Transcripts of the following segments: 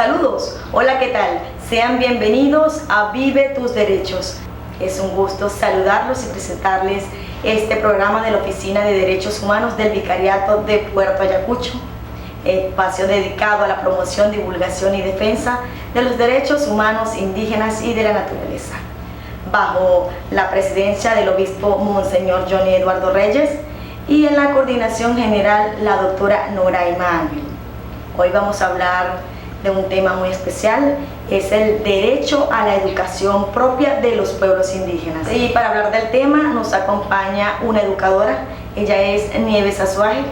Saludos, hola, ¿qué tal? Sean bienvenidos a Vive tus Derechos. Es un gusto saludarlos y presentarles este programa de la Oficina de Derechos Humanos del Vicariato de Puerto Ayacucho, espacio dedicado a la promoción, divulgación y defensa de los derechos humanos indígenas y de la naturaleza, bajo la presidencia del obispo Monseñor Johnny Eduardo Reyes y en la coordinación general la doctora Noraima Ángel. Hoy vamos a hablar de un tema muy especial, es el derecho a la educación propia de los pueblos indígenas. Y para hablar del tema nos acompaña una educadora, ella es Nieves Azuaje,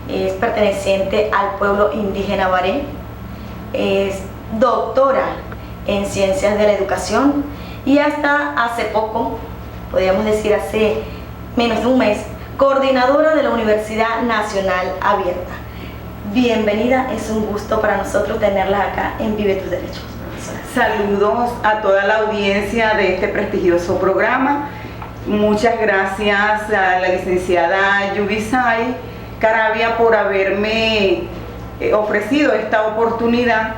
es perteneciente al pueblo indígena Baré, es doctora en ciencias de la educación y hasta hace poco, podríamos decir hace menos de un mes, coordinadora de la Universidad Nacional Abierta. Bienvenida, es un gusto para nosotros tenerla acá en Vive tus Derechos, profesora. Saludos a toda la audiencia de este prestigioso programa. Muchas gracias a la licenciada Yubisay Caravia por haberme ofrecido esta oportunidad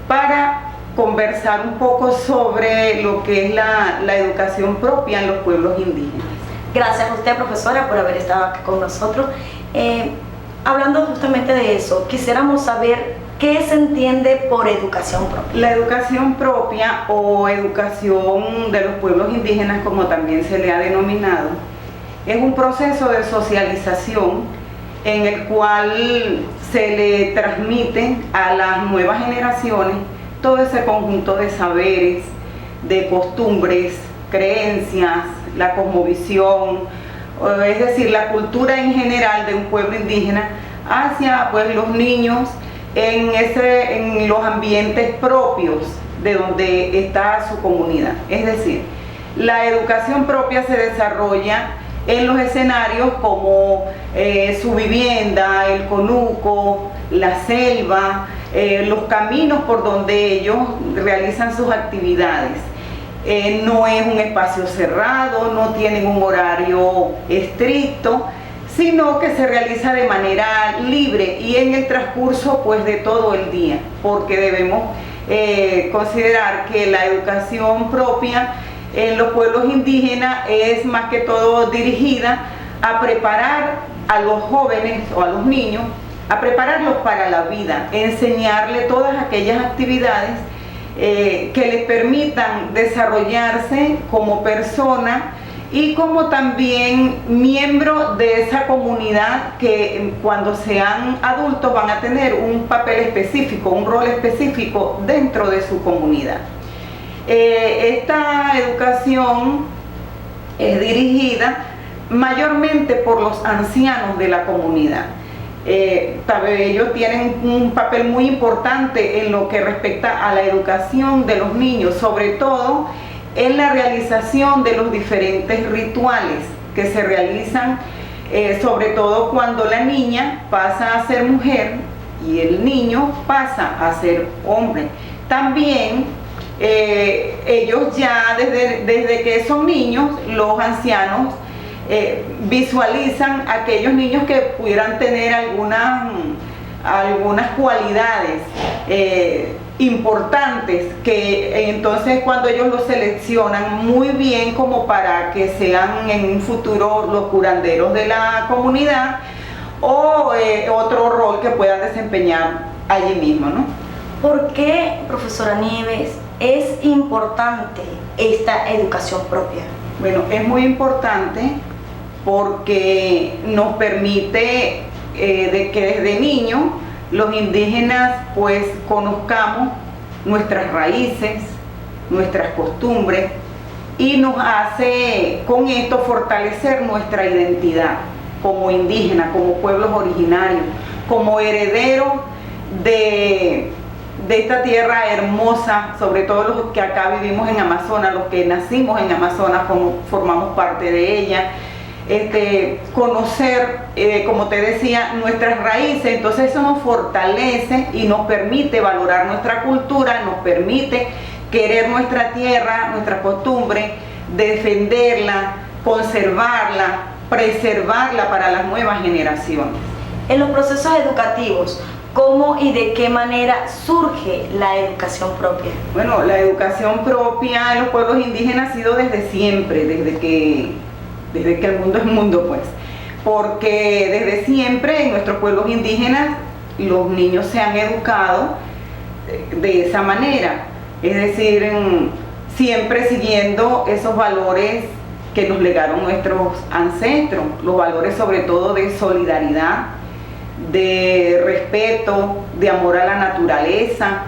para conversar un poco sobre lo que es la educación propia en los pueblos indígenas. Gracias a usted, profesora, por haber estado acá con nosotros. Hablando justamente de eso, quisiéramos saber qué se entiende por educación propia. La educación propia o educación de los pueblos indígenas, como también se le ha denominado, es un proceso de socialización en el cual se le transmite a las nuevas generaciones todo ese conjunto de saberes, de costumbres, creencias, la cosmovisión, es decir, la cultura en general de un pueblo indígena hacia los niños en los ambientes propios de donde está su comunidad. Es decir, la educación propia se desarrolla en los escenarios como su vivienda, el conuco, la selva, los caminos por donde ellos realizan sus actividades. No es un espacio cerrado, no tienen un horario estricto, sino que se realiza de manera libre y en el transcurso de todo el día, porque debemos considerar que la educación propia en los pueblos indígenas es más que todo dirigida a preparar a los jóvenes o a los niños, a prepararlos para la vida, enseñarles todas aquellas actividades que les permitan desarrollarse como persona y como también miembro de esa comunidad que cuando sean adultos van a tener un papel específico, un rol específico dentro de su comunidad. Esta educación es dirigida mayormente por los ancianos de la comunidad. Ellos tienen un papel muy importante en lo que respecta a la educación de los niños, sobre todo en la realización de los diferentes rituales que se realizan, sobre todo cuando la niña pasa a ser mujer y el niño pasa a ser hombre. También ellos ya desde que son niños, los ancianos visualizan a aquellos niños que pudieran tener algunas cualidades importantes, que entonces cuando ellos los seleccionan muy bien como para que sean en un futuro los curanderos de la comunidad o otro rol que puedan desempeñar allí mismo, ¿no? ¿Por qué, profesora Nieves, es importante esta educación propia? Bueno, es muy importante porque nos permite de que desde niños los indígenas conozcamos nuestras raíces, nuestras costumbres y nos hace con esto fortalecer nuestra identidad como indígena, como pueblos originarios, como herederos de esta tierra hermosa, sobre todo los que acá vivimos en Amazonas, los que nacimos en Amazonas, formamos parte de ella. Conocer, como te decía, nuestras raíces, entonces eso nos fortalece y nos permite valorar nuestra cultura, nos permite querer nuestra tierra, nuestra costumbre, defenderla, conservarla, preservarla para las nuevas generaciones. En los procesos educativos, ¿Cómo y de qué manera surge la educación propia? Bueno, la educación propia en los pueblos indígenas ha sido desde siempre, desde que el mundo es mundo, pues. Porque desde siempre en nuestros pueblos indígenas los niños se han educado de esa manera, es decir, siempre siguiendo esos valores que nos legaron nuestros ancestros, los valores sobre todo de solidaridad, de respeto, de amor a la naturaleza,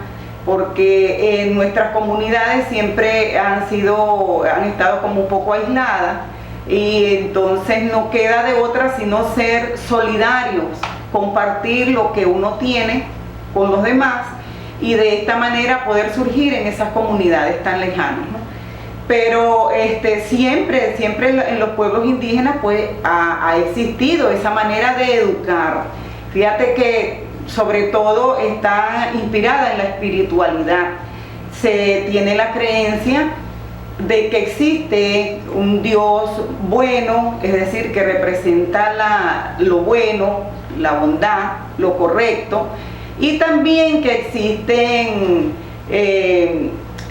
porque en nuestras comunidades siempre han estado como un poco aisladas, y entonces no queda de otra sino ser solidarios, compartir lo que uno tiene con los demás y de esta manera poder surgir en esas comunidades tan lejanas, ¿no? Pero siempre en los pueblos indígenas pues ha existido esa manera de educar. Fíjate que sobre todo está inspirada en la espiritualidad. Se tiene la creencia de que existe un Dios bueno, es decir, que representa lo bueno, la bondad, lo correcto, y también que existen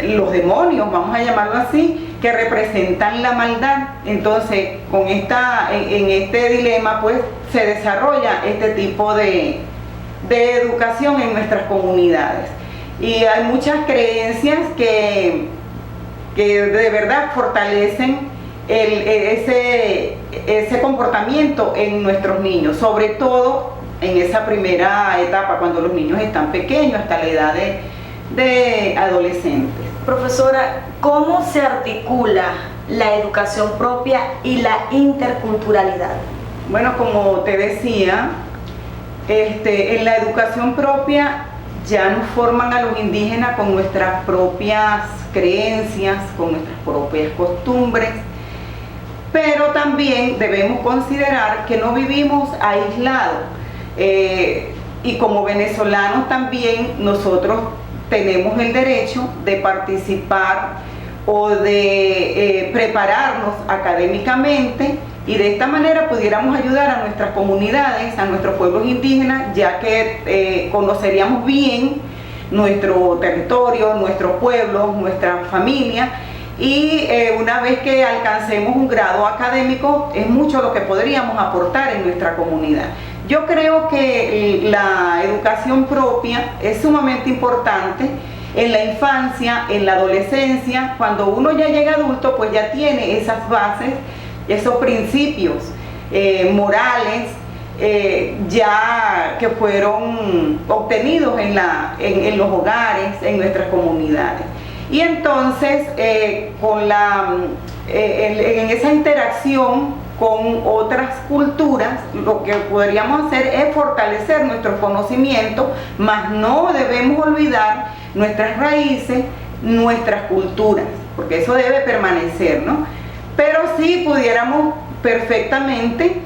los demonios, vamos a llamarlo así, que representan la maldad. Entonces, en este dilema, pues, se desarrolla este tipo de educación en nuestras comunidades. Y hay muchas creencias que de verdad fortalecen ese comportamiento en nuestros niños, sobre todo en esa primera etapa, cuando los niños están pequeños, hasta la edad de adolescentes. Profesora, ¿cómo se articula la educación propia y la interculturalidad? Bueno, como te decía, en la educación propia ya nos forman a los indígenas con nuestras propias creencias, con nuestras propias costumbres, pero también debemos considerar que no vivimos aislados, y como venezolanos también nosotros tenemos el derecho de participar o de prepararnos académicamente, y de esta manera pudiéramos ayudar a nuestras comunidades, a nuestros pueblos indígenas, ya que conoceríamos bien nuestro territorio, nuestro pueblo, nuestra familia, y una vez que alcancemos un grado académico es mucho lo que podríamos aportar en nuestra comunidad. Yo creo que la educación propia es sumamente importante en la infancia, en la adolescencia. Cuando uno ya llega adulto, pues ya tiene esas bases, esos principios morales, ya que fueron obtenidos en los hogares, en nuestras comunidades. Y entonces, en esa interacción con otras culturas, lo que podríamos hacer es fortalecer nuestros conocimientos, mas no debemos olvidar nuestras raíces, nuestras culturas, porque eso debe permanecer, ¿no? Pero sí pudiéramos perfectamente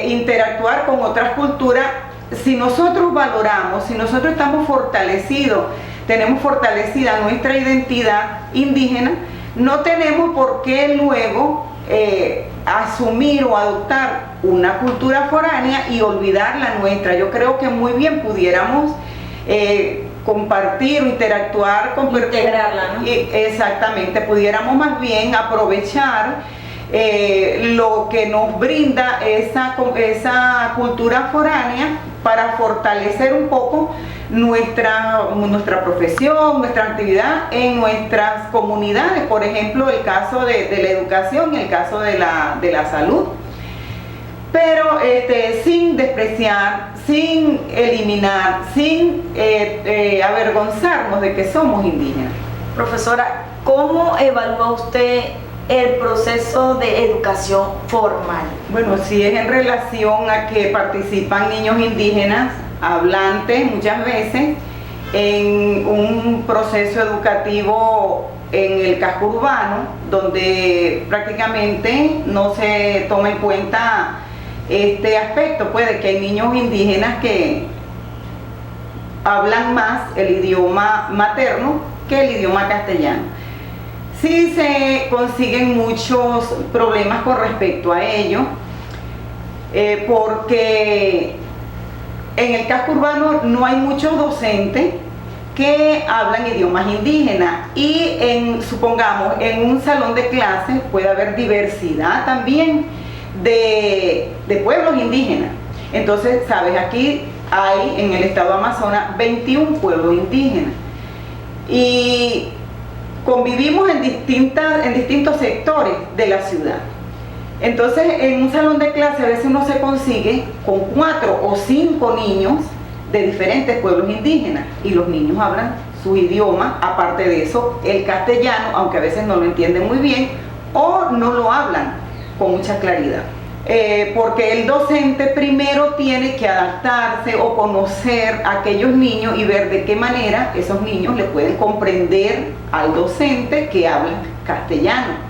interactuar con otras culturas si nosotros valoramos, si nosotros estamos fortalecidos, tenemos fortalecida nuestra identidad indígena, no tenemos por qué luego asumir o adoptar una cultura foránea y olvidar la nuestra. Yo creo que muy bien pudiéramos compartir o interactuar con integrarla, ¿no? Exactamente, pudiéramos más bien aprovechar lo que nos brinda esa cultura foránea para fortalecer un poco nuestra profesión, nuestra actividad en nuestras comunidades. Por ejemplo, el caso de la educación y el caso de la salud. Pero sin despreciar, sin eliminar, sin avergonzarnos de que somos indígenas. Profesora, ¿cómo evalúa usted el proceso de educación formal? Bueno, si es en relación a que participan niños indígenas, hablantes muchas veces, en un proceso educativo en el casco urbano, donde prácticamente no se toma en cuenta este aspecto, pues, de que hay niños indígenas que hablan más el idioma materno que el idioma castellano. Sí se consiguen muchos problemas con respecto a ello, porque en el casco urbano no hay muchos docentes que hablan idiomas indígenas y supongamos en un salón de clases puede haber diversidad también de pueblos indígenas. Entonces, sabes, aquí hay en el estado de Amazonas 21 pueblos indígenas y convivimos en distintos sectores de la ciudad. Entonces, en un salón de clase a veces uno se consigue con 4 o 5 niños de diferentes pueblos indígenas y los niños hablan su idioma, aparte de eso, el castellano, aunque a veces no lo entienden muy bien o no lo hablan con mucha claridad. Porque el docente primero tiene que adaptarse o conocer a aquellos niños y ver de qué manera esos niños le pueden comprender al docente que habla castellano.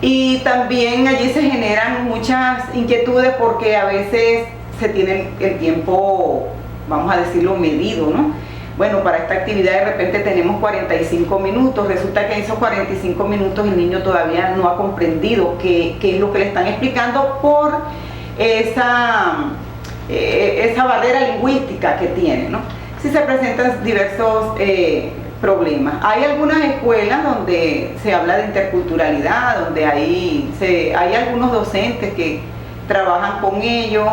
Y también allí se generan muchas inquietudes porque a veces se tiene el tiempo, vamos a decirlo, medido, ¿no? Bueno, para esta actividad de repente tenemos 45 minutos, resulta que en esos 45 minutos el niño todavía no ha comprendido qué es lo que le están explicando por esa barrera lingüística que tiene, ¿no? Sí se presentan diversos problemas. Hay algunas escuelas donde se habla de interculturalidad, donde hay algunos docentes que trabajan con ellos,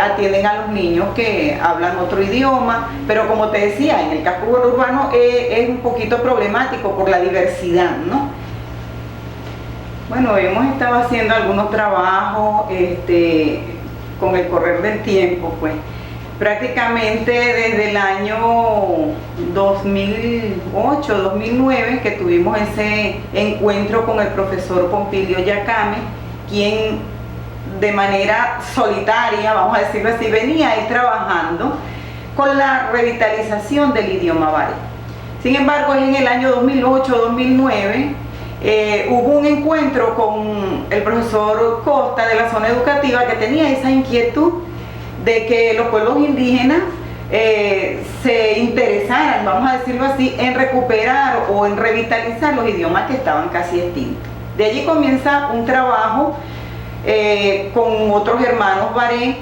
atienden a los niños que hablan otro idioma, pero como te decía, en el casco urbano es un poquito problemático por la diversidad, ¿no? Bueno, hemos estado haciendo algunos trabajos con el correr del tiempo, pues prácticamente desde el año 2008, 2009 que tuvimos ese encuentro con el profesor Pompilio Yacame, quien de manera solitaria, vamos a decirlo así, venía ahí trabajando con la revitalización del idioma bari. Sin embargo, en el año 2008-2009 hubo un encuentro con el profesor Costa de la zona educativa que tenía esa inquietud de que los pueblos indígenas se interesaran, vamos a decirlo así, en recuperar o en revitalizar los idiomas que estaban casi extintos. De allí comienza un trabajo con otros hermanos baré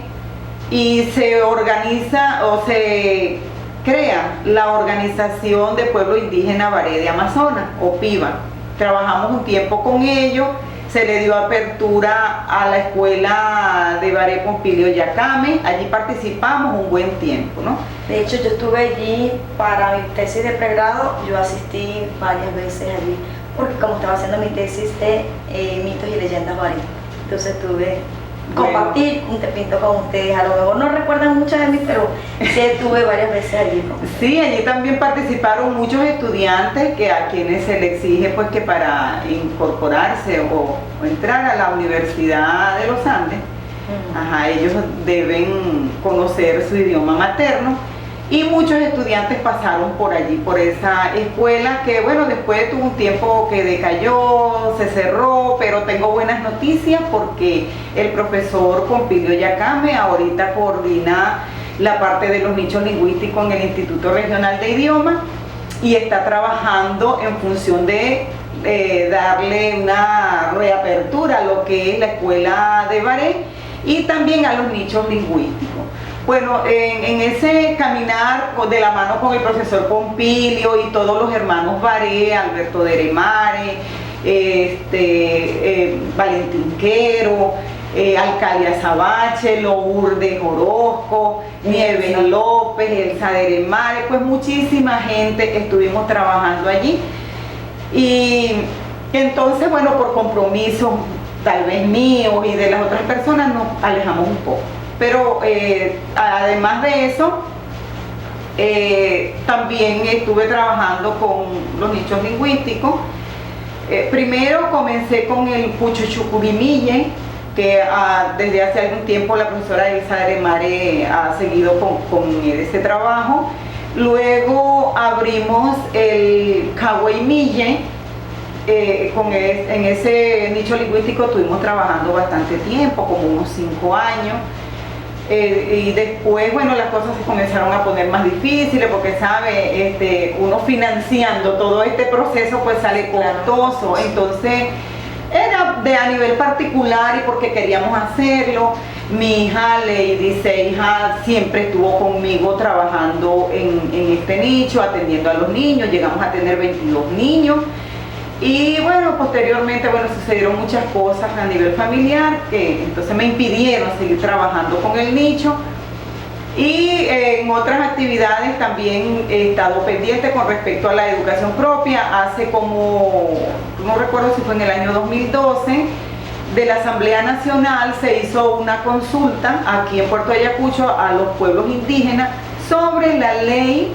y se organiza o se crea la Organización de Pueblo Indígena Baré de Amazonas, o PIBA. Trabajamos un tiempo con ellos, se le dio apertura a la escuela de Baré Pompilio Yacame, allí participamos un buen tiempo, ¿no? De hecho, yo estuve allí para mi tesis de pregrado, yo asistí varias veces allí, porque como estaba haciendo mi tesis de mitos y leyendas baré. Entonces tuve compartir un tempito con ustedes. A lo mejor no recuerdan mucho de mí, pero sí estuve varias veces allí. Sí, allí también participaron muchos estudiantes a quienes se les exige pues que para incorporarse o entrar a la Universidad de los Andes, ellos deben conocer su idioma materno. Y muchos estudiantes pasaron por allí, por esa escuela que, bueno, después tuvo un tiempo que decayó, se cerró, pero tengo buenas noticias porque el profesor Pompilio Yacame ahorita coordina la parte de los nichos lingüísticos en el Instituto Regional de Idiomas y está trabajando en función de darle una reapertura a lo que es la escuela de Baré y también a los nichos lingüísticos. Bueno, en ese caminar de la mano con el profesor Pompilio y todos los hermanos Baré, Alberto Deremare, Valentín Quero, Alcalia Sabache, Lourdes Orozco, Nieves López, Elsa Deremare, pues muchísima gente estuvimos trabajando allí. Y entonces, bueno, por compromisos tal vez míos y de las otras personas nos alejamos un poco. Pero además de eso, también estuve trabajando con los nichos lingüísticos. Primero comencé con el Puchuchucurimille, que desde hace algún tiempo la profesora Elsa Deremare ha seguido con ese trabajo. Luego abrimos el Cahuaymille. En ese nicho lingüístico estuvimos trabajando bastante tiempo, como unos 5 años. Y después, bueno, las cosas se comenzaron a poner más difíciles porque, ¿sabe? Uno financiando todo este proceso pues sale costoso. Entonces era a nivel particular y porque queríamos hacerlo. Mi hija Lady Seija siempre estuvo conmigo trabajando en este nicho, atendiendo a los niños. Llegamos a tener 22 niños. Y bueno, posteriormente, bueno, sucedieron muchas cosas a nivel familiar que entonces me impidieron seguir trabajando con el nicho. Y en otras actividades también he estado pendiente con respecto a la educación propia. Hace como, no recuerdo si fue en el año 2012, de la Asamblea Nacional se hizo una consulta aquí en Puerto Ayacucho a los pueblos indígenas sobre la ley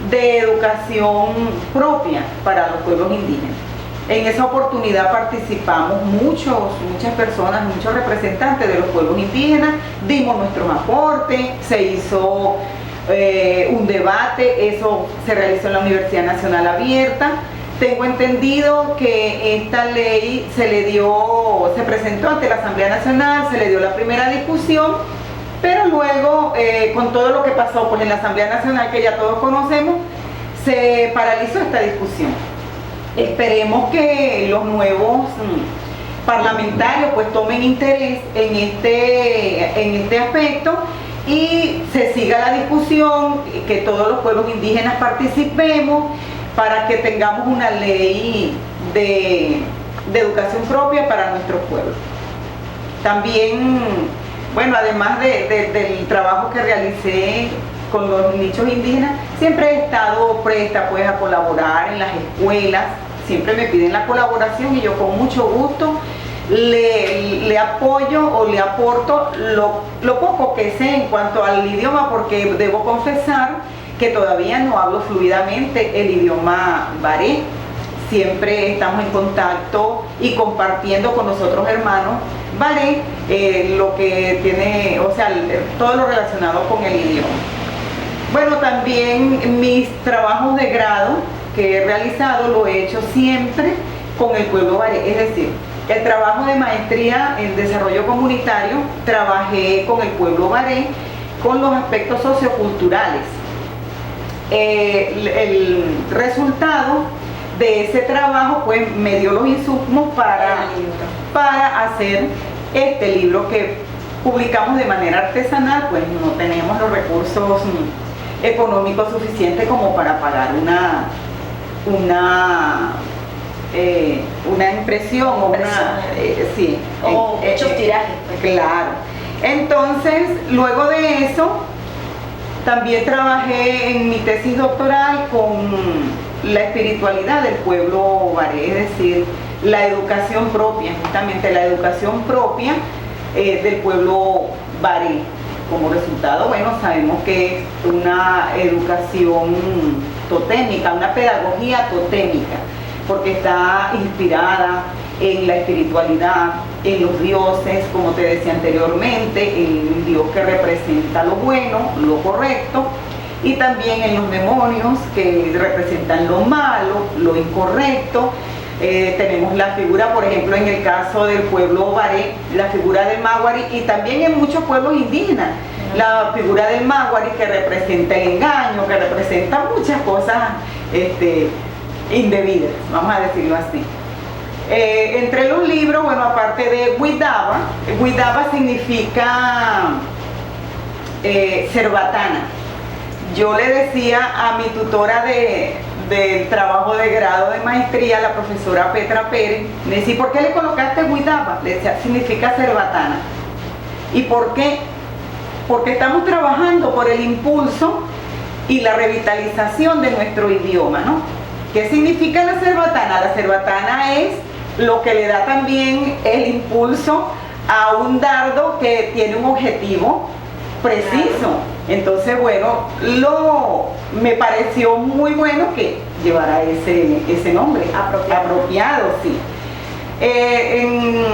de educación propia para los pueblos indígenas. En esa oportunidad participamos muchas personas, muchos representantes de los pueblos indígenas, dimos nuestros aportes, se hizo un debate, eso se realizó en la Universidad Nacional Abierta. Tengo entendido que esta ley se presentó ante la Asamblea Nacional, se le dio la primera discusión, pero luego con todo lo que pasó pues, en la Asamblea Nacional, que ya todos conocemos, se paralizó esta discusión. Esperemos que los nuevos parlamentarios pues tomen interés en este aspecto y se siga la discusión, que todos los pueblos indígenas participemos para que tengamos una ley de educación propia para nuestros pueblos. También, bueno, además del trabajo que realicé con los nichos indígenas, siempre he estado presta pues a colaborar en las escuelas, siempre me piden la colaboración y yo con mucho gusto le apoyo o le aporto lo poco que sé en cuanto al idioma, porque debo confesar que todavía no hablo fluidamente el idioma baré. Siempre estamos en contacto y compartiendo con nosotros hermanos baré lo que tiene, o sea, todo lo relacionado con el idioma. Bueno, también mis trabajos de grado que he realizado lo he hecho siempre con el pueblo baré, es decir, el trabajo de maestría en desarrollo comunitario, trabajé con el pueblo baré con los aspectos socioculturales. El resultado de ese trabajo pues me dio los insumos para hacer este libro que publicamos de manera artesanal, pues no tenemos los recursos económicos suficientes como para pagar una impresión o muchos tirajes. Claro. Entonces, luego de eso, también trabajé en mi tesis doctoral con la espiritualidad del pueblo baré, es decir, la educación propia, justamente la educación propia del pueblo baré. Como resultado, bueno, sabemos que es una educación totémica, una pedagogía totémica, porque está inspirada en la espiritualidad, en los dioses, como te decía anteriormente, el Dios que representa lo bueno, lo correcto, y también en los demonios que representan lo malo, lo incorrecto. Tenemos la figura, por ejemplo, en el caso del pueblo baré, la figura del Maguari, y también en muchos pueblos indígenas, la figura del Maguari que representa el engaño, que representa muchas cosas indebidas, vamos a decirlo así. Entre los libros, bueno, aparte de Huidaba, Huidaba significa cerbatana. Yo le decía a mi tutora del trabajo de grado de maestría, la profesora Petra Pérez, me decía, ¿por qué le colocaste Huidaba? Le decía, significa cerbatana. ¿Y por qué? Porque estamos trabajando por el impulso y la revitalización de nuestro idioma, ¿no? ¿Qué significa la cerbatana? La cerbatana es lo que le da también el impulso a un dardo que tiene un objetivo preciso. Entonces, bueno, me pareció muy bueno que llevara ese nombre, apropiado, sí. En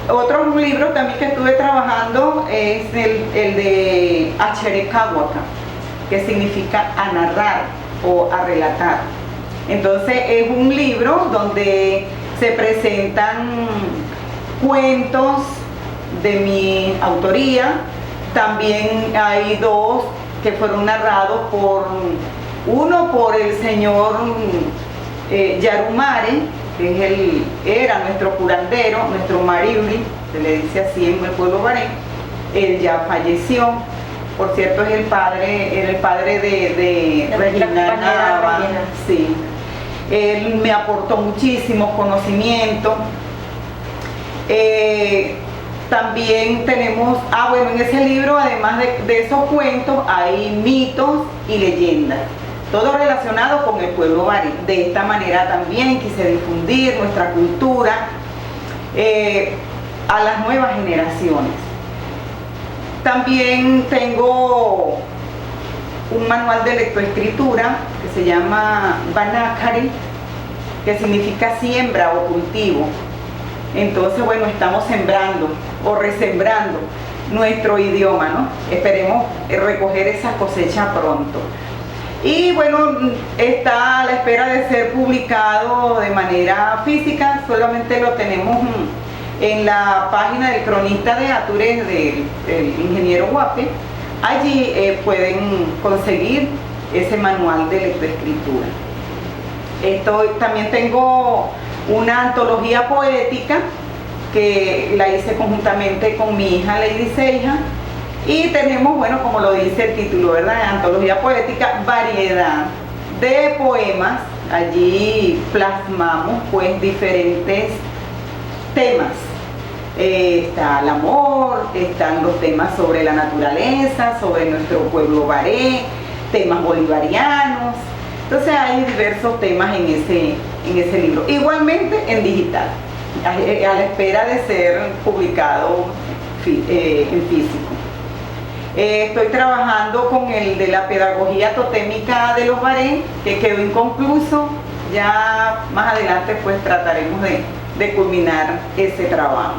otro libro también que estuve trabajando es el de Acherecahuaca, que significa a narrar o a relatar. Entonces es un libro donde se presentan cuentos de mi autoría. También hay dos que fueron narrados uno por el señor Yarumare, que es era nuestro curandero, nuestro Mariuli, se le dice así en el pueblo baré. Él ya falleció, por cierto era el padre de Regina Nava, sí. Él me aportó muchísimos conocimientos. También tenemos, bueno, en ese libro, además de esos cuentos, hay mitos y leyendas, todo relacionado con el pueblo baré. De esta manera también quise difundir nuestra cultura a las nuevas generaciones. También tengo un manual de lectoescritura que se llama Banakari, que significa siembra o cultivo. Entonces, bueno, estamos sembrando o resembrando nuestro idioma, ¿no? Esperemos recoger esa cosecha pronto. Y bueno, está a la espera de ser publicado de manera física, solamente lo tenemos en la página del cronista de Atures, del ingeniero Guape. Allí pueden conseguir ese manual de lectoescritura. También tengo una antología poética que la hice conjuntamente con mi hija Lady Seija, y tenemos, bueno, como lo dice el título, ¿verdad? Antología poética, variedad de poemas. Allí plasmamos pues diferentes temas. Está el amor, están los temas sobre la naturaleza, sobre nuestro pueblo baré, temas bolivarianos. Entonces hay diversos temas en ese libro, igualmente en digital, a la espera de ser publicado en físico. Estoy trabajando con el de la pedagogía totémica de los baré, que quedó inconcluso. Ya más adelante pues trataremos de culminar ese trabajo.